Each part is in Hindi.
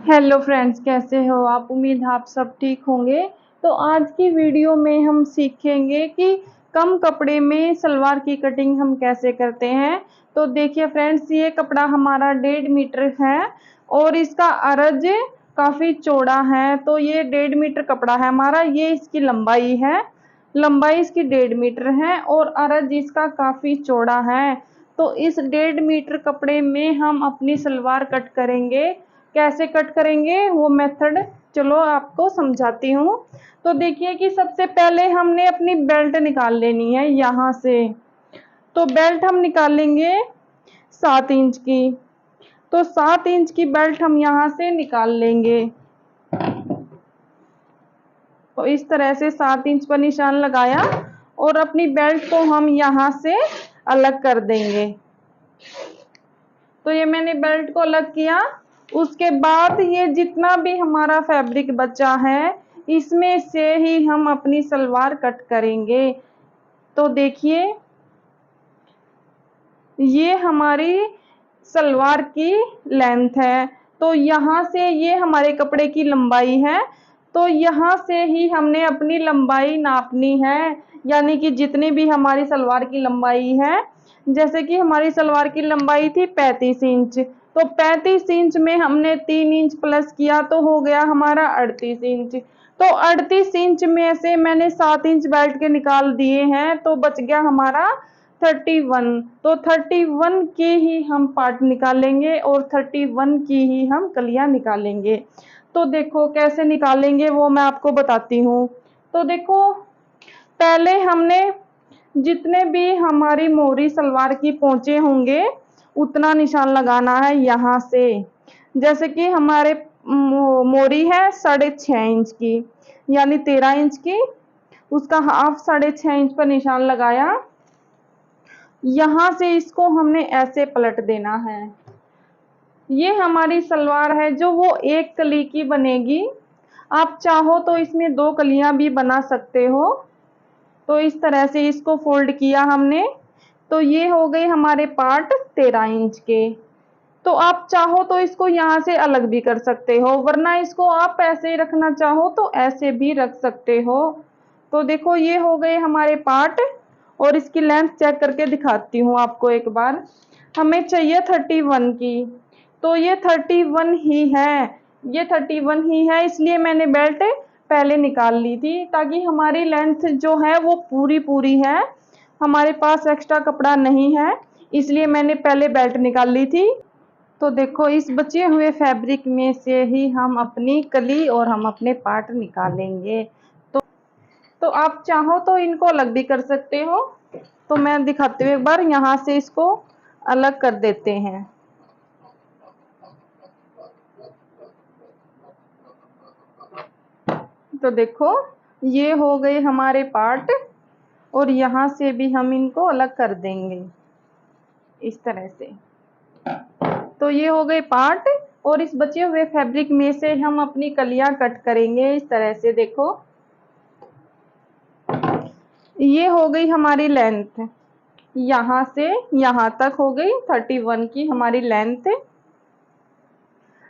हेलो फ्रेंड्स, कैसे हो आप। उम्मीद है आप सब ठीक होंगे। तो आज की वीडियो में हम सीखेंगे कि कम कपड़े में सलवार की कटिंग हम कैसे करते हैं। तो देखिए फ्रेंड्स, ये कपड़ा हमारा 1.5 मीटर है और इसका अर्ज काफ़ी चौड़ा है। तो ये 1.5 मीटर कपड़ा है हमारा, ये इसकी लंबाई है। लंबाई इसकी 1.5 मीटर है और अर्ज इसका काफ़ी चौड़ा है। तो इस 1.5 मीटर कपड़े में हम अपनी सलवार कट करेंगे। कैसे कट करेंगे वो मेथड चलो आपको समझाती हूँ। तो देखिए कि सबसे पहले हमने अपनी बेल्ट निकाल लेनी है यहाँ से। तो बेल्ट हम निकालेंगे 7 इंच की। तो 7 इंच की बेल्ट हम यहाँ से निकाल लेंगे। तो इस तरह से 7 इंच पर निशान लगाया और अपनी बेल्ट को हम यहाँ से अलग कर देंगे। तो ये मैंने बेल्ट को अलग किया। उसके बाद ये जितना भी हमारा फैब्रिक बचा है इसमें से ही हम अपनी सलवार कट करेंगे। तो देखिए ये हमारी सलवार की लेंथ है। तो यहाँ से ये हमारे कपड़े की लंबाई है। तो यहाँ से ही हमने अपनी लंबाई नापनी है, यानी कि जितनी भी हमारी सलवार की लंबाई है। जैसे कि हमारी सलवार की लंबाई थी 35 इंच, तो 35 इंच में हमने 3 इंच प्लस किया तो हो गया हमारा 38 इंच। तो 38 इंच में से मैंने 7 इंच बेल्ट के निकाल दिए हैं, तो बच गया हमारा 31। तो 31 के ही हम पार्ट निकालेंगे और 31 की ही हम कलियां निकालेंगे। तो देखो कैसे निकालेंगे वो मैं आपको बताती हूँ। तो देखो पहले हमने जितने भी हमारी मोरी सलवार की पोंचे होंगे उतना निशान लगाना है यहाँ से। जैसे कि हमारे मोरी है 6.5 इंच की, यानी 13 इंच की, उसका हाफ 6.5 इंच पर निशान लगाया। यहाँ से इसको हमने ऐसे पलट देना है। ये हमारी सलवार है जो वो एक कली की बनेगी। आप चाहो तो इसमें 2 कलियां भी बना सकते हो। तो इस तरह से इसको फोल्ड किया हमने। तो ये हो गए हमारे पार्ट 13 इंच के। तो आप चाहो तो इसको यहाँ से अलग भी कर सकते हो, वरना इसको आप ऐसे ही रखना चाहो तो ऐसे भी रख सकते हो। तो देखो ये हो गए हमारे पार्ट और इसकी लेंथ चेक करके दिखाती हूँ आपको एक बार। हमें चाहिए 31 की, तो ये 31 ही है। ये 31 ही है, इसलिए मैंने बेल्ट पहले निकाल ली थी ताकि हमारी लेंथ जो है वो पूरी पूरी है। हमारे पास एक्स्ट्रा कपड़ा नहीं है, इसलिए मैंने पहले बेल्ट निकाल ली थी। तो देखो इस बचे हुए फैब्रिक में से ही हम अपनी कली और हम अपने पार्ट निकालेंगे। तो आप चाहो तो इनको अलग भी कर सकते हो। तो मैं दिखाती हूँ एक बार, यहाँ से इसको अलग कर देते हैं। तो देखो ये हो गए हमारे पार्ट और यहाँ से भी हम इनको अलग कर देंगे इस तरह से। तो ये हो गए पार्ट और इस बचे हुए फैब्रिक में से हम अपनी कलियां कट करेंगे इस तरह से। देखो ये हो गई हमारी लेंथ, यहाँ से यहाँ तक हो गई 31 की हमारी लेंथ।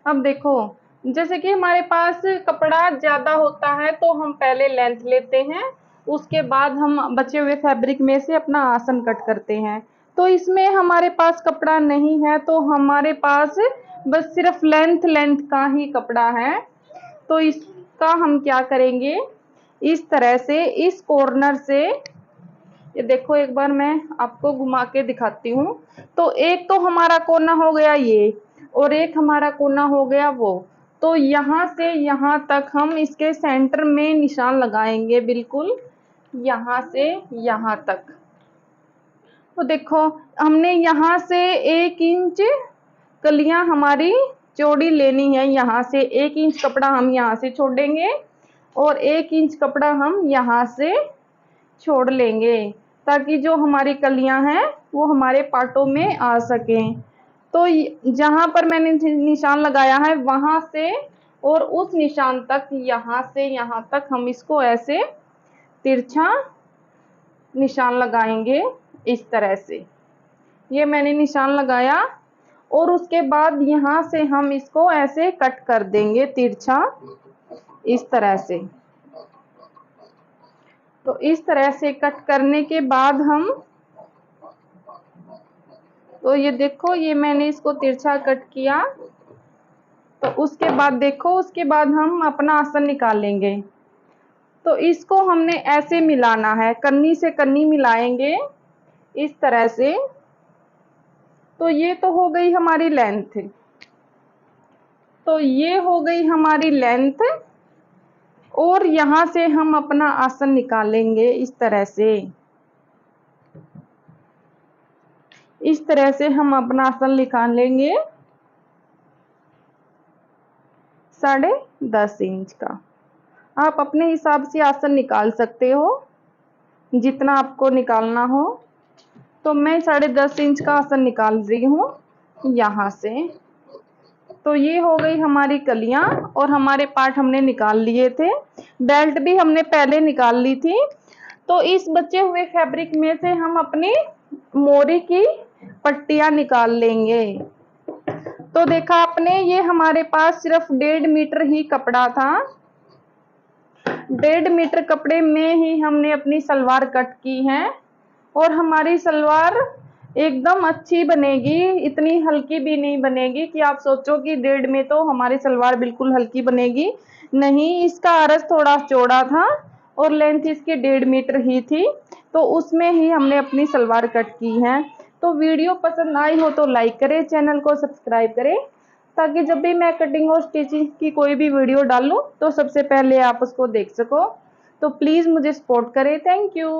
अब देखो जैसे कि हमारे पास कपड़ा ज्यादा होता है तो हम पहले लेंथ लेते हैं, उसके बाद हम बचे हुए फैब्रिक में से अपना आसन कट करते हैं। तो इसमें हमारे पास कपड़ा नहीं है, तो हमारे पास बस सिर्फ लेंथ लेंथ का ही कपड़ा है। तो इसका हम क्या करेंगे, इस तरह से इस कॉर्नर से, ये देखो एक बार मैं आपको घुमा के दिखाती हूँ। तो एक तो हमारा कोना हो गया ये और एक हमारा कोना हो गया वो। तो यहाँ से यहाँ तक हम इसके सेंटर में निशान लगाएंगे, बिल्कुल यहाँ से यहाँ तक। तो देखो हमने यहाँ से 1 इंच कलियां हमारी चौड़ी लेनी है। यहाँ से 1 इंच कपड़ा हम यहाँ से छोड़ेंगे और 1 इंच कपड़ा हम यहाँ से छोड़ लेंगे, ताकि जो हमारी कलियां हैं वो हमारे पार्टों में आ सकें। तो जहां पर मैंने निशान लगाया है वहां से और उस निशान तक, यहाँ से यहाँ तक हम इसको ऐसे तिरछा निशान लगाएंगे इस तरह से। ये मैंने निशान लगाया और उसके बाद यहाँ से हम इसको ऐसे कट कर देंगे तिरछा, इस तरह से। तो इस तरह से कट करने के बाद हम, तो ये देखो ये मैंने इसको तिरछा कट किया। तो उसके बाद देखो, उसके बाद हम अपना आसन निकालेंगे। तो इसको हमने ऐसे मिलाना है, कन्नी से कन्नी मिलाएंगे इस तरह से। तो ये तो हो गई हमारी लेंथ, तो ये हो गई हमारी लेंथ। और यहाँ से हम अपना आसन निकालेंगे इस तरह से। इस तरह से हम अपना आसन निकालेंगे 10.5 इंच का। आप अपने हिसाब से आसन निकाल सकते हो, जितना आपको निकालना हो। तो मैं 10.5 इंच का आसन निकाल रही हूँ यहाँ से। तो ये हो गई हमारी कलियां, और हमारे पार्ट हमने निकाल लिए थे। बेल्ट भी हमने पहले निकाल ली थी। तो इस बचे हुए फैब्रिक में से हम अपनी मोरी की पट्टियां निकाल लेंगे। तो देखा आपने, ये हमारे पास सिर्फ 1.5 मीटर ही कपड़ा था। 1.5 मीटर कपड़े में ही हमने अपनी सलवार कट की है। और हमारी सलवार एकदम अच्छी बनेगी, इतनी हल्की भी नहीं बनेगी कि आप सोचो कि 1.5 में तो हमारी सलवार बिल्कुल हल्की बनेगी। नहीं, इसका आरस थोड़ा चौड़ा था और लेंथ इसकी 1.5 मीटर ही थी। तो उसमें ही हमने अपनी सलवार कट की है। तो वीडियो पसंद आई हो तो लाइक करें, चैनल को सब्सक्राइब करें, ताकि जब भी मैं कटिंग और स्टिचिंग की कोई भी वीडियो डालूं तो सबसे पहले आप उसको देख सको। तो प्लीज़ मुझे सपोर्ट करें। Thank you.